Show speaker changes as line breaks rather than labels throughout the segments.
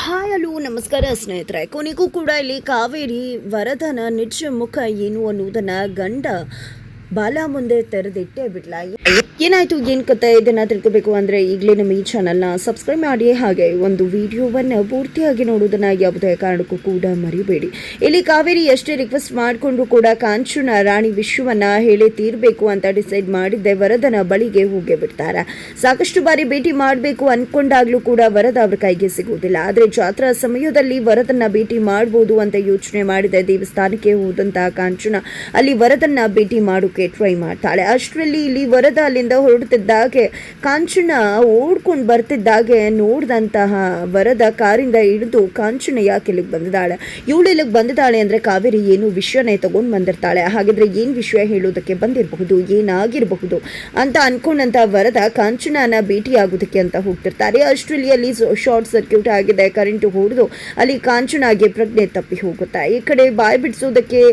Hi hello ನಮಸ್ಕಾರ ಸ್ನೇಹಿತರೆ. ಕೊನೆಗೂ ಕೂಡ ಇಲ್ಲಿ ಕಾವೇರಿ ವರದನ ನಿಜ ಮುಖ ಏನು ಅನ್ನೋದನ್ನ ಗಂಡ ಬಾಲ ಮುಂದೆ ತೆರೆದಿಟ್ಟೇ ಬಿಡ್ಲ. ಏನಾಯ್ತು, ಏನು ಕತೆ, ಇದನ್ನ ತಿಳ್ಕೋಬೇಕು ಅಂದ್ರೆ ಈಗಲೇ ನಮ್ಮ ಈ ಚಾನಲ್ನ ಸಬ್ಸ್ಕ್ರೈಬ್ ಮಾಡಿ, ಹಾಗೆ ಒಂದು ವಿಡಿಯೋವನ್ನು ಪೂರ್ತಿಯಾಗಿ ನೋಡೋದನ್ನ ಯಾವುದೇ ಕಾರಣಕ್ಕೂ ಕೂಡ ಮರಿಬೇಡಿ. ಇಲ್ಲಿ ಕಾವೇರಿ ಎಷ್ಟೇ ರಿಕ್ವೆಸ್ಟ್ ಮಾಡಿಕೊಂಡ್ರು ಕೂಡ ಕಾಂಚನ ರಾಣಿ ವಿಶ್ವವನ್ನ ಹೇಳಿ ತೀರ್ಬೇಕು ಅಂತ ಡಿಸೈಡ್ ಮಾಡಿದ್ದೆ ವರದನ ಬಳಿಗೆ ಹೋಗೇ ಬಿಡ್ತಾರೆ. ಸಾಕಷ್ಟು ಬಾರಿ ಭೇಟಿ ಮಾಡಬೇಕು ಅನ್ಕೊಂಡಾಗ್ಲೂ ಕೂಡ ವರದ ಅವ್ರ ಕೈಗೆ ಸಿಗುವುದಿಲ್ಲ. ಆದ್ರೆ ಜಾತ್ರಾ ಸಮಯದಲ್ಲಿ ವರದನ್ನ ಭೇಟಿ ಮಾಡಬಹುದು ಅಂತ ಯೋಚನೆ ಮಾಡಿದೆ. ದೇವಸ್ಥಾನಕ್ಕೆ ಹೋದಂತಹ ಕಾಂಚನ ಅಲ್ಲಿ ವರದನ್ನ ಭೇಟಿ ಮಾಡೋಕೆ ಟ್ರೈ ಮಾಡ್ತಾಳೆ. ಅಷ್ಟರಲ್ಲಿ ಇಲ್ಲಿ ವರದ ಅಲ್ಲಿಂದ ಹೊರಡುತ್ತಿದ್ದಾಗೆ ಕಾಂಚನ ಓಡ್ಕೊಂಡು ಬರ್ತಿದ್ದಾಗೆ ನೋಡಿದಂತಹ ವರದ ಕಾರಿಂದ ಇಳಿದು ಕಾಂಚನ ಯಾಕೆ ಇಲ್ಲಿಗೆ ಬಂದಿದ್ದಾಳೆ, ಇವಳು ಇಲ್ಲಿಗೆ ಬಂದಿದ್ದಾಳೆ ಅಂದ್ರೆ ಕಾವೇರಿ ಏನು ವಿಷಯನೇ ತಗೊಂಡು ಬಂದಿರ್ತಾಳೆ. ಹಾಗಿದ್ರೆ ಏನ್ ವಿಷಯ ಹೇಳೋದಕ್ಕೆ ಬಂದಿರಬಹುದು, ಏನಾಗಿರಬಹುದು ಅಂತ ಅನ್ಕೊಂಡಂತ ವರದ ಕಾಂಚನನ ಭೇಟಿ ಆಗೋದಕ್ಕೆ ಅಂತ ಹೋಗ್ತಿರ್ತಾರೆ. ಅಷ್ಟರಲ್ಲಿ ಅಲ್ಲಿ ಶಾರ್ಟ್ ಸರ್ಕ್ಯೂಟ್ ಆಗಿದೆ, ಕರೆಂಟ್ ಹೊಡೆದು ಅಲ್ಲಿ ಕಾಂಚನಾಗೆ ಪ್ರಜ್ಞೆ ತಪ್ಪಿ ಹೋಗುತ್ತೆ. ಈ ಕಡೆ ಬಾಯಿ ಬಿಡಿಸೋದಕ್ಕೆ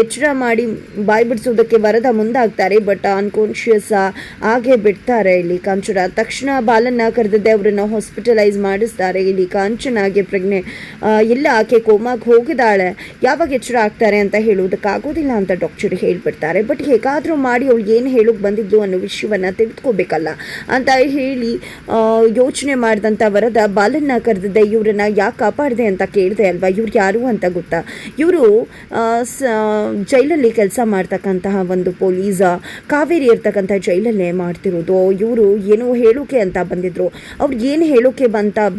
ಎಚ್ಚರ ಮಾಡಿ ಬಾಯಿ ಬಿಡಿಸೋದಕ್ಕೆ ವರದ ಮುಂದಾಗ್ತಾರೆ, ಬಟ್ ಅನ್ಕಾನ್ಶಿಯಸ್ ಆಗೇ ಬಿಡ್ತಾರೆ. ಇಲ್ಲಿ ಕಾಂಚನ ತಕ್ಷಣ ಬಾಲನ್ನ ಕರೆದಿದ್ದೆ ಅವರನ್ನ ಹಾಸ್ಪಿಟಲೈಸ್ ಮಾಡಿಸ್ತಾರೆ. ಇಲ್ಲಿ ಕಾಂಚನಾಗೆ ಪ್ರಜ್ಞೆ ಇಲ್ಲ, ಆಕೆ ಕೋಮಾಗ್ ಹೋಗಿದ್ದಾಳೆ, ಯಾವಾಗ ಎಚ್ಚರ ಆಗ್ತಾರೆ ಅಂತ ಹೇಳೋದಕ್ಕಾಗೋದಿಲ್ಲ ಅಂತ ಡಾಕ್ಟರ್ ಹೇಳ್ಬಿಡ್ತಾರೆ. ಬಟ್ ಹೇಗಾದ್ರೂ ಮಾಡಿ ಅವಳು ಏನು ಹೇಳೋಕೆ ಬಂದಿದ್ದು ಅನ್ನೋ ವಿಷಯವನ್ನ ತಿಳ್ಕೋಬೇಕಲ್ಲ ಅಂತ ಹೇಳಿ ಯೋಚನೆ ಮಾಡಿದಂಥ ವರದ ಬಾಲನ್ನ ಕರೆದಿದ್ದೆ, ಇವ್ರನ್ನ ಯಾಕೆ ಕಾಪಾಡಿದೆ ಅಂತ ಕೇಳಿದೆ ಅಲ್ವಾ, ಇವ್ರು ಯಾರು ಅಂತ ಗೊತ್ತಾ, ಇವರು ಜೈಲಲ್ಲಿ ಕೆಲಸ ಮಾಡ್ತಕ್ಕಂತಹ ಒಂದು ಪೊಲೀಸ್, ಕಾವೇರಿ ಇರ್ತಕ್ಕಂಥ ಜೈಲಲ್ಲೇ ಮಾಡ್ತಿರೋದು. ಇವರು ಏನೋ ಹೇಳೋಕೆ ಅಂತ ಬಂದಿದ್ರು, ಅವ್ರಿಗೆ ಏನು ಹೇಳೋಕೆ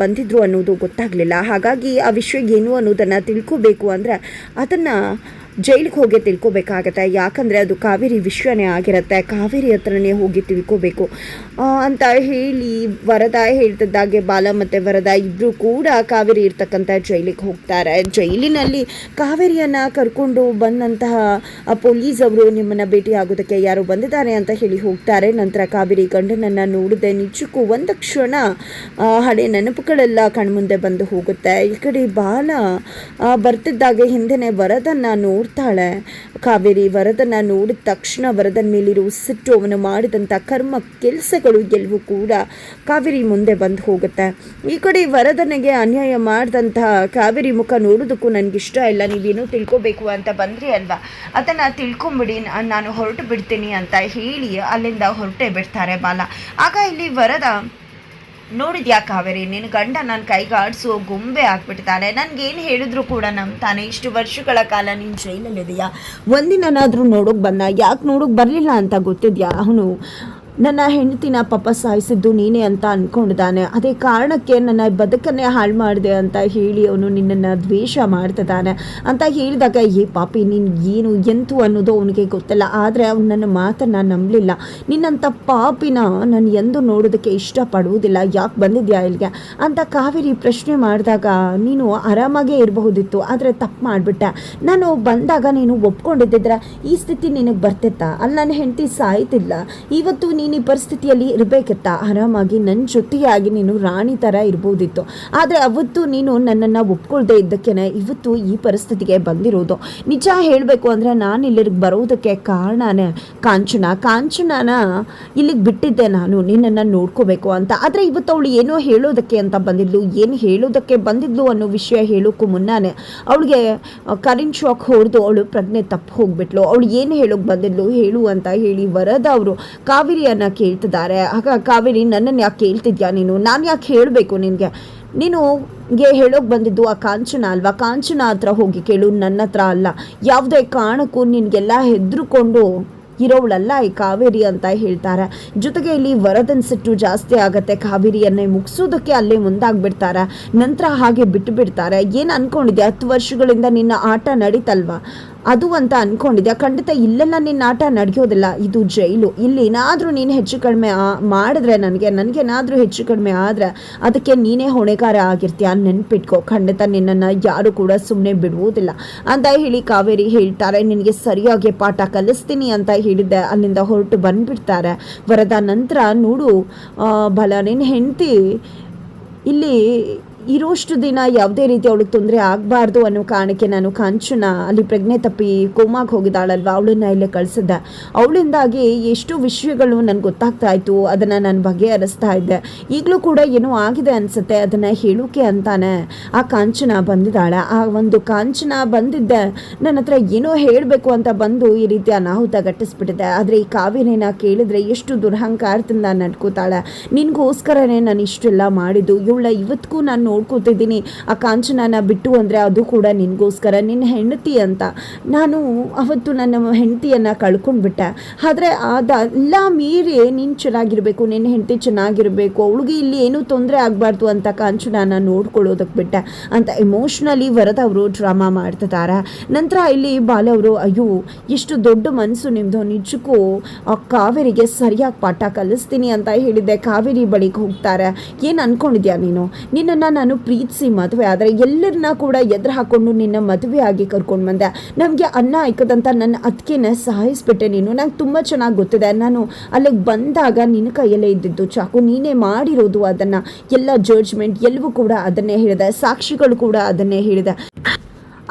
ಬಂದಿದ್ರು ಅನ್ನೋದು ಗೊತ್ತಾಗಲಿಲ್ಲ. ಹಾಗಾಗಿ ಆ ವಿಷಯ ಏನು ಅನ್ನೋದನ್ನು ತಿಳ್ಕೋಬೇಕು ಅಂದರೆ ಅದನ್ನು ಜೈಲಿಗೆ ಹೋಗಿ ತಿಳ್ಕೊಬೇಕಾಗತ್ತೆ. ಯಾಕಂದರೆ ಅದು ಕಾವೇರಿ ವಿಷಯನೇ ಆಗಿರುತ್ತೆ, ಕಾವೇರಿ ಹತ್ರನೇ ಹೋಗಿ ತಿಳ್ಕೋಬೇಕು ಅಂತ ಹೇಳಿ ವರದ ಹೇಳ್ತಿದ್ದಾಗೆ ಬಾಲ ಮತ್ತು ವರದ ಇಬ್ಬರು ಕೂಡ ಕಾವೇರಿ ಇರ್ತಕ್ಕಂಥ ಜೈಲಿಗೆ ಹೋಗ್ತಾರೆ. ಜೈಲಿನಲ್ಲಿ ಕಾವೇರಿಯನ್ನು ಕರ್ಕೊಂಡು ಬಂದಂತಹ ಪೊಲೀಸ್ ಅವರು ನಿಮ್ಮನ್ನು ಭೇಟಿ ಆಗೋದಕ್ಕೆ ಯಾರು ಬಂದಿದ್ದಾರೆ ಅಂತ ಹೇಳಿ ಹೋಗ್ತಾರೆ. ನಂತರ ಕಾವೇರಿ ಗಂಡನನ್ನು ನೋಡಿದೆ, ನಿಜಕ್ಕೂ ಒಂದು ಕ್ಷಣ ಹಳೆ ನೆನಪುಗಳೆಲ್ಲ ಕಣ್ಮುಂದೆ ಬಂದು ಹೋಗುತ್ತೆ. ಈ ಕಡೆ ಬಾಲ ಬರ್ತಿದ್ದಾಗೆ ಹಿಂದೆನೇ ವರದನ್ನು ನೋಡ್ತಾಳೆ ಕಾವೇರಿ. ವರದನ್ನ ನೋಡಿದ ತಕ್ಷಣ ವರದನ ಮೇಲಿರೋ ಸಿಟ್ಟು, ಅವನು ಮಾಡಿದಂಥ ಕರ್ಮ ಕೆಲಸಗಳು ಎಲ್ಲವೂ ಕೂಡ ಕಾವೇರಿ ಮುಂದೆ ಬಂದು ಹೋಗುತ್ತೆ. ಈ ಕಡೆ ವರದನಿಗೆ ಅನ್ಯಾಯ ಮಾಡಿದಂತಹ ಕಾವೇರಿ ಮುಖ ನೋಡೋದಕ್ಕೂ ನನಗಿಷ್ಟ ಇಲ್ಲ. ನೀವೇನೋ ತಿಳ್ಕೊಬೇಕು ಅಂತ ಬಂದ್ರಿ ಅಲ್ವಾ, ಅದನ್ನು ತಿಳ್ಕೊಂಬಿಡಿ, ನಾನು ಹೊರಟು ಬಿಡ್ತೀನಿ ಅಂತ ಹೇಳಿ ಅಲ್ಲಿಂದ ಹೊರಟೇ ಬಿಡ್ತಾರೆ ಬಾಲ. ಆಗ ಇಲ್ಲಿ ವರದ ನೋಡಿದ್ಯಾ ಕಾವೇರಿ, ನಿನ್ನ ಗಂಡ ನನ್ನ ಕೈಗಾಡಿಸೋ ಗೊಂಬೆ ಆಗ್ಬಿಟ್ಟಿದ್ದಾನೆ, ನನಗೇನು ಹೇಳಿದ್ರು ಕೂಡ ನಂಬ್ತಾನೆ. ಇಷ್ಟು ವರ್ಷಗಳ ಕಾಲ ನೀನು ಜೈಲಲ್ಲಿದೆಯಾ, ಒಂದಿನಾದ್ರೂ ನೋಡೋಕೆ ಬಂದ, ಯಾಕೆ ನೋಡೋಕೆ ಬರಲಿಲ್ಲ ಅಂತ ಗೊತ್ತಿದ್ಯಾ, ಅವನು ನನ್ನ ಹೆಂಡತಿನ ಪಾಪ ಸಾಯಿಸಿದ್ದು ನೀನೇ ಅಂತ ಅಂದ್ಕೊಂಡಿದ್ದಾನೆ, ಅದೇ ಕಾರಣಕ್ಕೆ ನನ್ನ ಬದುಕನ್ನೇ ಹಾಳು ಮಾಡಿದೆ ಅಂತ ಹೇಳಿ ಅವನು ನಿನ್ನನ್ನು ದ್ವೇಷ ಮಾಡ್ತಿದ್ದಾನೆ ಅಂತ ಹೇಳಿದಾಗ, ಏ ಪಾಪಿ ನೀನು ಏನು ಎಂತು ಅನ್ನೋದು ಅವನಿಗೆ ಗೊತ್ತಿಲ್ಲ. ಆದರೆ ಅವನು ನನ್ನ ಮಾತನ್ನು ನಂಬಲಿಲ್ಲ. ನಿನ್ನಂಥ ಪಾಪಿನ ನಾನು ಎಂದು ನೋಡೋದಕ್ಕೆ ಇಷ್ಟಪಡುವುದಿಲ್ಲ, ಯಾಕೆ ಬಂದಿದ್ಯಾ ಇಲ್ಲಿಗೆ ಅಂತ ಕಾವೇರಿ ಪ್ರಶ್ನೆ ಮಾಡಿದಾಗ, ನೀನು ಆರಾಮಾಗೇ ಇರಬಹುದಿತ್ತು, ಆದರೆ ತಪ್ಪು ಮಾಡಿಬಿಟ್ಟೆ. ನಾನು ಬಂದಾಗ ನೀನು ಒಪ್ಕೊಂಡಿದ್ದಿದ್ರೆ ಈ ಸ್ಥಿತಿ ನಿನಗೆ ಬರ್ತಿತ್ತಾ, ಅಲ್ಲಿ ನನ್ನ ಹೆಂಡತಿ ಸಾಯ್ತಿಲ್ಲ, ಇವತ್ತು ನೀನು ಈ ಪರಿಸ್ಥಿತಿಯಲ್ಲಿ ಇರಬೇಕಿತ್ತ, ಆರಾಮಾಗಿ ನನ್ನ ಜೊತೆಯಾಗಿ ನೀನು ರಾಣಿ ಥರ ಇರ್ಬೋದಿತ್ತು. ಆದರೆ ಅವತ್ತು ನೀನು ನನ್ನನ್ನು ಒಪ್ಕೊಳ್ದೇ ಇದ್ದಕ್ಕೇನೆ ಇವತ್ತು ಈ ಪರಿಸ್ಥಿತಿಗೆ ಬಂದಿರೋದು. ನಿಜ ಹೇಳಬೇಕು ಅಂದರೆ ನಾನು ಇಲ್ಲಿಗೆ ಬರೋದಕ್ಕೆ ಕಾರಣನೇ ಕಾಂಚನನ ಇಲ್ಲಿಗೆ ಬಿಟ್ಟಿದ್ದೆ ನಾನು ನಿನ್ನನ್ನು ನೋಡ್ಕೋಬೇಕು ಅಂತ. ಆದರೆ ಇವತ್ತು ಅವಳು ಏನೋ ಹೇಳೋದಕ್ಕೆ ಅಂತ ಬಂದಿದ್ಲು, ಏನು ಹೇಳೋದಕ್ಕೆ ಬಂದಿದ್ಲು ಅನ್ನೋ ವಿಷಯ ಹೇಳೋಕ್ಕೂ ಮುನ್ನಾನೆ ಅವಳಿಗೆ ಕರೆಂಟ್ ಶಾಕ್ ಹೊಡೆದು ಅವಳು ಪ್ರಜ್ಞೆ ತಪ್ಪು ಹೋಗ್ಬಿಟ್ಲು. ಅವಳು ಏನು ಹೇಳೋಕೆ ಬಂದಿದ್ಲು ಹೇಳು ಅಂತ ಹೇಳಿ ವರದ ಅವರು ಕಾವೇರಿಯನ್ನು ಕೇಳ್ತಿದ್ದಾರೆ. ಆಗ ಕಾವೇರಿ, ನನ್ನನ್ನು ಯಾಕೆ ಕೇಳ್ತಿದ್ಯಾ ನೀನು, ನಾನು ಯಾಕೆ ಹೇಳಬೇಕು ನಿನಗೆ, ನೀನುಗೆ ಹೇಳೋಕೆ ಬಂದಿದ್ದು ಆ ಕಾಂಚನ ಅಲ್ವಾ, ಕಾಂಚನ ಹತ್ರ ಹೋಗಿ ಕೇಳು, ನನ್ನ ಹತ್ರ ಅಲ್ಲ. ಯಾವುದೇ ಕಾರಣಕ್ಕೂ ನಿನಗೆಲ್ಲ ಹೆದರ್ಕೊಂಡು ಇರೋವಳಲ್ಲ ಈ ಕಾವೇರಿ ಅಂತ ಹೇಳ್ತಾರೆ. ಜೊತೆಗೆ ಇಲ್ಲಿ ವರದನ್ ಸಿಟ್ಟು ಜಾಸ್ತಿ ಆಗುತ್ತೆ, ಕಾವೇರಿಯನ್ನೇ ಮುಗಿಸೋದಕ್ಕೆ ಅಲ್ಲೇ ಮುಂದಾಗ್ಬಿಡ್ತಾರೆ. ನಂತರ ಹಾಗೆ ಬಿಟ್ಟು ಬಿಡ್ತಾರೆ. ಏನು ಅನ್ಕೊಂಡಿದ್ಯಾ, 10 ವರ್ಷಗಳಿಂದ ನಿನ್ನ ಆಟ ನಡೀತಲ್ವಾ ಅದು ಅಂತ ಅನ್ಕೊಂಡಿದ್ಯಾ, ಖಂಡಿತ ಇಲ್ಲೆಲ್ಲ ನಿನ್ನ ಆಟ ನಡೆಯೋದಿಲ್ಲ, ಇದು ಜೈಲು. ಇಲ್ಲಿ ಏನಾದರೂ ನೀನು ಹೆಚ್ಚು ಕಡಿಮೆ ಮಾಡಿದ್ರೆ ನನಗೇನಾದರೂ ಹೆಚ್ಚು ಕಡಿಮೆ ಆದರೆ ಅದಕ್ಕೆ ನೀನೇ ಹೊಣೆಗಾರ ಆಗಿರ್ತೀಯ, ನೆನ್ಪಿಟ್ಕೋ, ಖಂಡಿತ ನಿನ್ನನ್ನು ಯಾರು ಕೂಡ ಸುಮ್ಮನೆ ಬಿಡುವುದಿಲ್ಲ ಅಂತ ಹೇಳಿ ಕಾವೇರಿ ಹೇಳ್ತಾರೆ. ನಿನಗೆ ಸರಿಯಾಗಿ ಪಾಠ ಕಲಿಸ್ತೀನಿ ಅಂತ ಹೇಳಿದ್ದೆ, ಅಲ್ಲಿಂದ ಹೊರಟು ಬಂದುಬಿಡ್ತಾರೆ ವರದ. ನಂತರ ನೋಡು ಬಲ, ನಿನ್ನ ಹೆಂಡತಿ ಇಲ್ಲಿ ಇರೋಷ್ಟು ದಿನ ಯಾವುದೇ ರೀತಿ ಅವಳಿಗೆ ತೊಂದರೆ ಆಗಬಾರ್ದು ಅನ್ನೋ ಕಾರಣಕ್ಕೆ ನಾನು ಕಾಂಚನ ಅಲ್ಲಿ ಪ್ರಜ್ಞೆ ತಪ್ಪಿ ಕೋಮಾಗೆ ಹೋಗಿದ್ದಾಳಲ್ವ, ಅವಳನ್ನ ಇಲ್ಲೇ ಕಳಿಸಿದ್ದೆ. ಅವಳಿಂದಾಗಿ ಎಷ್ಟು ವಿಷಯಗಳು ನನಗೆ ಗೊತ್ತಾಗ್ತಾ ಇತ್ತು, ಅದನ್ನು ನಾನು ಬಗೆಹರಿಸ್ತಾ ಇದ್ದೆ. ಈಗಲೂ ಕೂಡ ಏನೋ ಆಗಿದೆ ಅನಿಸುತ್ತೆ, ಅದನ್ನು ಹೇಳೋಕೆ ಅಂತಾನೆ ಆ ಕಾಂಚನ ಬಂದಿದ್ದಾಳೆ. ಆ ಒಂದು ಕಾಂಚನ ಬಂದಿದ್ದೆ ನನ್ನ ಹತ್ರ ಏನೋ ಹೇಳಬೇಕು ಅಂತ ಬಂದು ಈ ರೀತಿ ಅನಾಹುತ ಗಟ್ಟಿಸ್ಬಿಟ್ಟಿದೆ. ಆದರೆ ಈ ಕಾವೇರಿನ ಕೇಳಿದ್ರೆ ಎಷ್ಟು ದುರಹಂಕಾರದಿಂದ ನಡ್ಕೋತಾಳೆ. ನಿನಗೋಸ್ಕರನೇ ನಾನು ಇಷ್ಟೆಲ್ಲ ಮಾಡಿದ್ದು, ಇವಳ ಇವತ್ತಿಗೂ ನಾನು ನೋಡ್ಕೋತಿದ್ದೀನಿ. ಆ ಕಾಂಚನನ ಬಿಟ್ಟು ಅಂದರೆ ಅದು ಕೂಡ ನಿನಗೋಸ್ಕರ, ನಿನ್ನ ಹೆಂಡತಿ ಅಂತ. ನಾನು ಅವತ್ತು ನನ್ನ ಹೆಂಡತಿಯನ್ನು ಕಳ್ಕೊಂಡ್ಬಿಟ್ಟೆ. ಆದರೆ ಅದೆಲ್ಲ ಮೀರಿ ನೀನು ಚೆನ್ನಾಗಿರಬೇಕು, ನಿನ್ನ ಹೆಂಡತಿ ಚೆನ್ನಾಗಿರಬೇಕು, ಅವಳಿಗೆ ಇಲ್ಲಿ ಏನೂ ತೊಂದರೆ ಆಗಬಾರ್ದು ಅಂತ ಕಾಂಚನನ ನೋಡ್ಕೊಳ್ಳೋದಕ್ಕೆ ಬಿಟ್ಟೆ ಅಂತ ಎಮೋಷ್ನಲಿ ವರದ ಅವರು ಡ್ರಾಮಾ ಮಾಡ್ತಿದ್ದಾರೆ. ನಂತರ ಇಲ್ಲಿ ಬಾಲವರು, ಅಯ್ಯೋ ಎಷ್ಟು ದೊಡ್ಡ ಮನಸ್ಸು ನಿಮ್ಮದು, ನಿಜಕ್ಕೂ ಆ ಕಾವೇರಿಗೆ ಸರಿಯಾಗಿ ಪಾಠ ಕಲಿಸ್ತೀನಿ ಅಂತ ಹೇಳಿದ್ದೆ. ಕಾವೇರಿ ಬಳಿಗೆ ಹೋಗ್ತಾರೆ. ಏನು ಅಂದ್ಕೊಂಡಿದ್ಯಾ ನೀನು? ನಿನ್ನನ್ನು ನಾನು ಪ್ರೀತಿಸಿ ಮದುವೆ ಆದರೆ ಎಲ್ಲರನ್ನ ಕೂಡ ಎದುರು ಹಾಕ್ಕೊಂಡು ನಿನ್ನ ಮದುವೆ ಆಗಿ ಕರ್ಕೊಂಡು ಬಂದೆ. ನಮಗೆ ಅನ್ನ ಹಾಕೋದಂತ ನನ್ನ ಅದಕ್ಕೇನೆ ಸಹಾಯಿಸ್ಬಿಟ್ಟೆ ನೀನು. ನಂಗೆ ತುಂಬ ಚೆನ್ನಾಗಿ ಗೊತ್ತಿದೆ, ನಾನು ಅಲ್ಲಿಗೆ ಬಂದಾಗ ನಿನ್ನ ಕೈಯಲ್ಲೇ ಇದ್ದಿದ್ದು ಚಾಕು, ನೀನೇ ಮಾಡಿರೋದು ಅದನ್ನು. ಎಲ್ಲ ಜಡ್ಜ್ಮೆಂಟ್ ಎಲ್ಲವೂ ಕೂಡ ಅದನ್ನೇ ಹೇಳಿದೆ, ಸಾಕ್ಷಿಗಳು ಕೂಡ ಅದನ್ನೇ ಹೇಳಿದೆ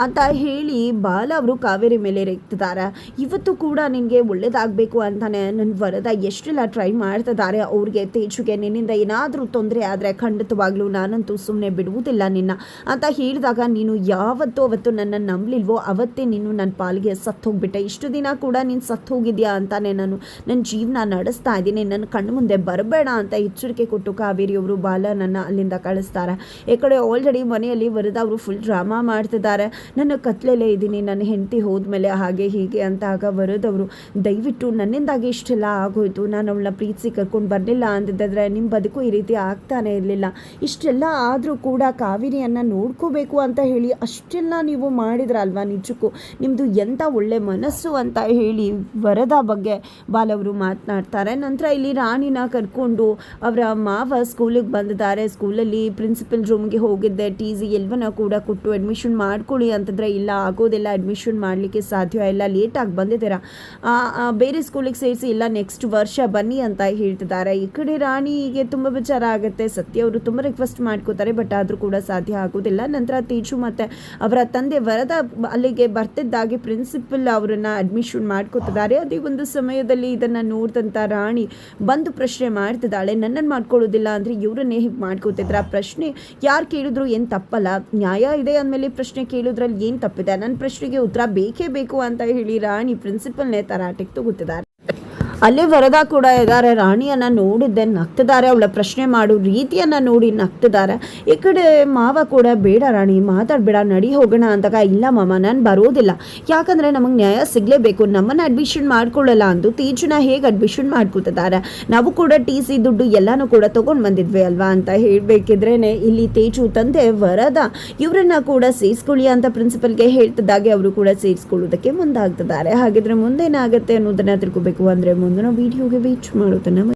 ಅಂತ ಹೇಳಿ ಬಾಲ ಅವರು ಕಾವೇರಿ ಮೇಲೆ ರೇಗ್ತಿದ್ದಾರೆ. ಇವತ್ತು ಕೂಡ ನಿನಗೆ ಒಳ್ಳೇದಾಗಬೇಕು ಅಂತಾನೆ ನನ್ನ ವರದ ಎಷ್ಟೆಲ್ಲ ಟ್ರೈ ಮಾಡ್ತಿದ್ದಾರೆ. ಅವ್ರಿಗೆ ತೇಜುಗೆ ನಿನ್ನಿಂದ ಏನಾದರೂ ತೊಂದರೆ ಆದರೆ ಖಂಡಿತವಾಗ್ಲೂ ನಾನಂತೂ ಸುಮ್ಮನೆ ಬಿಡುವುದಿಲ್ಲ ನಿನ್ನ ಅಂತ ಹೇಳಿದಾಗ, ನೀನು ಯಾವತ್ತೂ ಅವತ್ತು ನನ್ನನ್ನು ನಂಬಲಿಲ್ವೋ ಅವತ್ತೇ ನೀನು ನನ್ನ ಪಾಲಿಗೆ ಸತ್ತೋಗ್ಬಿಟ್ಟೆ. ಇಷ್ಟು ದಿನ ಕೂಡ ನೀನು ಸತ್ತೋಗಿದ್ಯಾ ಅಂತಾನೆ ನಾನು ನನ್ನ ಜೀವನ ನಡೆಸ್ತಾ ಇದ್ದೀನಿ, ನನ್ನ ಕಣ್ಣು ಮುಂದೆ ಬರಬೇಡ ಅಂತ ಎಚ್ಚರಿಕೆ ಕೊಟ್ಟು ಕಾವೇರಿಯವರು ಬಾಲನನ್ನು ಅಲ್ಲಿಂದ ಕಳಿಸ್ತಾರೆ. ಈ ಕಡೆ ಆಲ್ರೆಡಿ ಮನೆಯಲ್ಲಿ ವರದ ಅವರು ಫುಲ್ ಡ್ರಾಮಾ ಮಾಡ್ತಿದ್ದಾರೆ. ನನ್ನ ಕತ್ಲೆಲೇ ಇದ್ದೀನಿ, ನನ್ನ ಹೆಂಡತಿ ಹೋದ್ಮೇಲೆ ಹಾಗೆ ಹೀಗೆ ಅಂತ. ಆಗ ವರದವರು, ದಯವಿಟ್ಟು ನನ್ನಿಂದಾಗಿ ಇಷ್ಟೆಲ್ಲ ಆಗೋಯ್ತು, ನಾನು ಅವಳನ್ನ ಪ್ರೀತಿಸಿ ಕರ್ಕೊಂಡು ಬರಲಿಲ್ಲ ಅಂದಿದ್ದರೆ ನಿಮ್ಮ ಬದುಕು ಈ ರೀತಿ ಆಗ್ತಾನೆ ಇರಲಿಲ್ಲ. ಇಷ್ಟೆಲ್ಲ ಆದರೂ ಕೂಡ ಕಾವೇರಿಯನ್ನು ನೋಡ್ಕೋಬೇಕು ಅಂತ ಹೇಳಿ ಅಷ್ಟೆಲ್ಲ ನೀವು ಮಾಡಿದ್ರಲ್ವ, ನಿಜಕ್ಕೂ ನಿಮ್ಮದು ಎಂಥ ಒಳ್ಳೆ ಮನಸ್ಸು ಅಂತ ಹೇಳಿ ವರದ ಬಗ್ಗೆ ಬಾಲವರು ಮಾತನಾಡ್ತಾರೆ. ನಂತರ ಇಲ್ಲಿ ರಾಣಿನ ಕರ್ಕೊಂಡು ಅವರ ಮಾವ ಸ್ಕೂಲಿಗೆ ಬಂದಿದ್ದಾರೆ. ಸ್ಕೂಲಲ್ಲಿ ಪ್ರಿನ್ಸಿಪಲ್ ರೂಮ್ಗೆ ಹೋಗಿದ್ದೆ, TC ಎಲ್ಲವನ್ನ ಕೂಡ ಕೊಟ್ಟು ಅಡ್ಮಿಷನ್ ಮಾಡ್ಕೊಳ್ಳಿ ಅಂತಂದರೆ ಇಲ್ಲ ಆಗೋದಿಲ್ಲ, ಅಡ್ಮಿಷನ್ ಮಾಡಲಿಕ್ಕೆ ಸಾಧ್ಯ ಇಲ್ಲ, ಲೇಟಾಗಿ ಬಂದಿದ್ದೀರಾ, ಬೇರೆ ಸ್ಕೂಲಿಗೆ ಸೇರಿಸಿ, ಇಲ್ಲ ನೆಕ್ಸ್ಟ್ ವರ್ಷ ಬನ್ನಿ ಅಂತ ಹೇಳ್ತಿದ್ದಾರೆ. ಈ ಕಡೆ ರಾಣಿಗೆ ತುಂಬ ವಿಚಾರ ಆಗುತ್ತೆ. ಸತ್ಯ ಅವರು ತುಂಬ ರಿಕ್ವೆಸ್ಟ್ ಮಾಡ್ಕೋತಾರೆ, ಬಟ್ ಆದರೂ ಕೂಡ ಸಾಧ್ಯ ಆಗೋದಿಲ್ಲ. ನಂತರ ತೇಜು ಮತ್ತು ಅವರ ತಂದೆ ವರದ ಅಲ್ಲಿಗೆ ಬರ್ತಿದ್ದಾಗೆ ಪ್ರಿನ್ಸಿಪಲ್ ಅವರನ್ನು ಅಡ್ಮಿಷನ್ ಮಾಡ್ಕೋತಿದ್ದಾರೆ. ಅದೇ ಒಂದು ಸಮಯದಲ್ಲಿ ಇದನ್ನು ನೋಡಿದಂಥ ರಾಣಿ ಬಂದು ಪ್ರಶ್ನೆ ಮಾಡ್ತಿದ್ದಾಳೆ, ನನ್ನನ್ನು ಮಾಡ್ಕೊಳ್ಳೋದಿಲ್ಲ ಅಂದರೆ ಇವರನ್ನೇ ಹೀಗೆ ಮಾಡ್ಕೋತಿದ್ರ? ಪ್ರಶ್ನೆ ಯಾರು ಕೇಳಿದ್ರು ಏನು ತಪ್ಪಲ್ಲ, ನ್ಯಾಯ ಇದೆ ಅಂದಮೇಲೆ ಪ್ರಶ್ನೆ ಕೇಳೋದ್ರಲ್ಲಿ ಏನು ತಪ್ಪಿದೆ? ನನ್ನ ಪ್ರಶ್ನೆಗೆ ಉತ್ತರ ಬೇಕೇ ಬೇಕು ಅಂತ ಹೇಳಿ ರಾಣಿ ಪ್ರಿನ್ಸಿಪಲ್ನೇ ತರಾಟೆಗೆ ತಗೋತಿದ್ದಾರೆ. ಅಲ್ಲೇ ವರದ ಕೂಡ ಇದ್ದಾರೆ. ರಾಣಿಯನ್ನು ನೋಡಿದ್ದೆ ನಗ್ತಿದ್ದಾರೆ, ಅವಳ ಪ್ರಶ್ನೆ ಮಾಡೋ ರೀತಿಯನ್ನು ನೋಡಿ ನಗ್ತಿದ್ದಾರೆ. ಈ ಕಡೆ ಮಾವ ಕೂಡ, ಬೇಡ ರಾಣಿ ಮಾತಾಡಬೇಡ, ನಡಿ ಹೋಗೋಣ ಅಂದಾಗ, ಇಲ್ಲ ಮಾಮ ನಾನು ಬರೋದಿಲ್ಲ, ಯಾಕಂದರೆ ನಮಗೆ ನ್ಯಾಯ ಸಿಗಲೇಬೇಕು, ನಮ್ಮನ್ನು ಅಡ್ಮಿಷನ್ ಮಾಡ್ಕೊಳ್ಳಲ್ಲ ಅಂದು ತೇಜುನ ಹೇಗೆ ಅಡ್ಮಿಷನ್ ಮಾಡ್ಕೋತಿದ್ದಾರೆ, ನಾವು ಕೂಡ TC ದುಡ್ಡು ಎಲ್ಲನೂ ಕೂಡ ತೊಗೊಂಡು ಬಂದಿದ್ವಿ ಅಲ್ವಾ ಅಂತ ಹೇಳಬೇಕಿದ್ರೇ ಇಲ್ಲಿ ತೇಜು ತಂದೆ ವರದ ಇವರನ್ನ ಕೂಡ ಸೇರಿಸ್ಕೊಳ್ಳಿ ಅಂತ ಪ್ರಿನ್ಸಿಪಲ್ಗೆ ಹೇಳ್ತಿದ್ದಾಗೆ ಅವರು ಕೂಡ ಸೇರಿಸ್ಕೊಳ್ಳೋದಕ್ಕೆ ಮುಂದಾಗ್ತಿದ್ದಾರೆ. ಹಾಗಿದ್ರೆ ಮುಂದೇನಾಗುತ್ತೆ ಅನ್ನೋದನ್ನು ತಿಳ್ಕೋಬೇಕು ಅಂದರೆ ಮುಂದಿನ ವಿಡಿಯೋಗೆ ವೇಟ್ ಮಾಡೋದನ್ನು